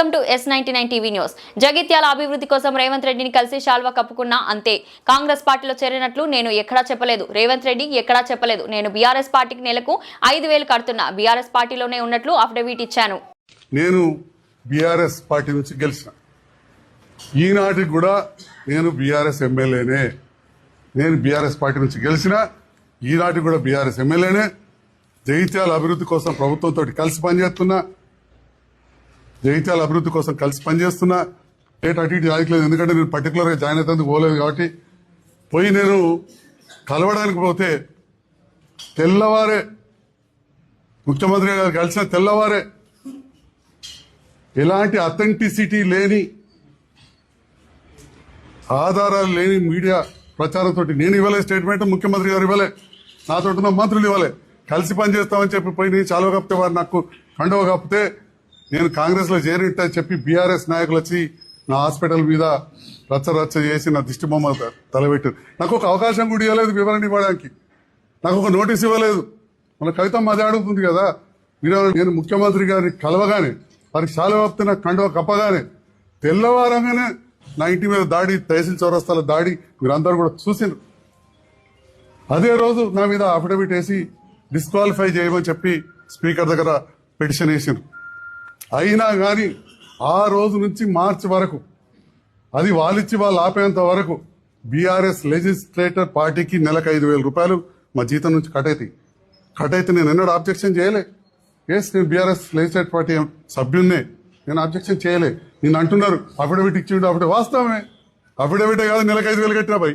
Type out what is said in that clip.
Welcome to S99 TV news. Jagtial అభివృద్ధి కోసం రేవంత్ రెడ్డిని కలిసి శాల్వా కప్పుకున్నా అంతే. కాంగ్రెస్ పార్టీలో చేరినట్లు నేను ఎక్కడా చెప్పలేదు. రేవంత్ రెడ్డి ఎక్కడా చెప్పలేదు. నేను బీఆర్ఎస్ పార్టీకి నెలకు 5,000 కడుతున్నా. బీఆర్ఎస్ పార్టీలోనే ఉన్నట్లు అఫిడవిట్ ఇచ్చాను. నేను బీఆర్ఎస్ పార్టీ నుంచి గెలిచిన. ఈనాటికి కూడా నేను బీఆర్ఎస్ ఎమ్మెల్యేనే. నేను బీఆర్ఎస్ పార్టీ నుంచి గెలిచిన. ఈనాటికి కూడా బీఆర్ఎస్ ఎమ్మెల్యేనే. జగిత్యాల అభివృద్ధి కోసం ప్రభుత్వంతో కలిసి పనిచేస్తున్నా. జగిత్యాల అభివృద్ధి కోసం కలిసి పనిచేస్తున్నా. అటు ఇటు రాయట్లేదు, ఎందుకంటే నేను పర్టికులర్గా జాయిన్ అవుతుంది పోలేదు కాబట్టి. పోయి నేను కలవడానికి పోతే తెల్లవారే ముఖ్యమంత్రి గారు కలిసిన తెల్లవారే ఎలాంటి అథెంటిసిటీ లేని, ఆధారాలు లేని మీడియా ప్రచారంతో నేను ఇవ్వలే స్టేట్మెంట్, ముఖ్యమంత్రి గారు ఇవ్వలే, నాతో ఉన్న మంత్రులు ఇవ్వలే. కలిసి పనిచేస్తామని చెప్పి పోయి నేను చాలువ కప్పితే వారు నాకు కండువ కప్పితే నేను కాంగ్రెస్ లో చేరినట్టు చెప్పి బీఆర్ఎస్ నాయకులు వచ్చి నా హాస్పిటల్ మీద రచ్చ చేసి నా దిష్టి బొమ్మ తలబెట్టారు. నాకు ఒక అవకాశం కూడా ఇవ్వలేదు వివరణ ఇవ్వడానికి. నాకు ఒక నోటీస్ ఇవ్వలేదు. మన కవిత మధ్య అడుగుతుంది కదా, నేను ముఖ్యమంత్రి గారిని కలవగానే వారికి చాలువ కప్పితే నాకు కండువ కప్పగానే తెల్లవారంగానే నా ఇంటి మీద దాడి, తహసీల్ చౌరస్తాల దాడి మీరందరూ కూడా చూసిండ్రు. అదే రోజు నా మీద అఫిడవిట్ వేసి డిస్క్వాలిఫై చేయమని చెప్పి స్పీకర్ దగ్గర పిటిషన్ వేసిండ్రు. అయినా కానీ ఆ రోజు నుంచి మార్చి వరకు, అది వాళ్ళిచ్చి వాళ్ళు ఆపేంత వరకు బీఆర్ఎస్ లెజిస్లేటర్ పార్టీకి నెలకు 5,000 రూపాయలు మా జీతం నుంచి కట్ అయితే నేను ఎన్నడూ అబ్జెక్షన్ చేయలే. నేను బీఆర్ఎస్ లెజిస్లేటర్ పార్టీ సభ్యున్నే, నేను అబ్జెక్షన్ చేయలే. నేను అంటున్నారు అఫిడవిట్ ఇచ్చిండు, అఫిడవిట్ వాస్తవమే, అఫిడవిటే కాదు నెలకు 5,000 కట్టినా పై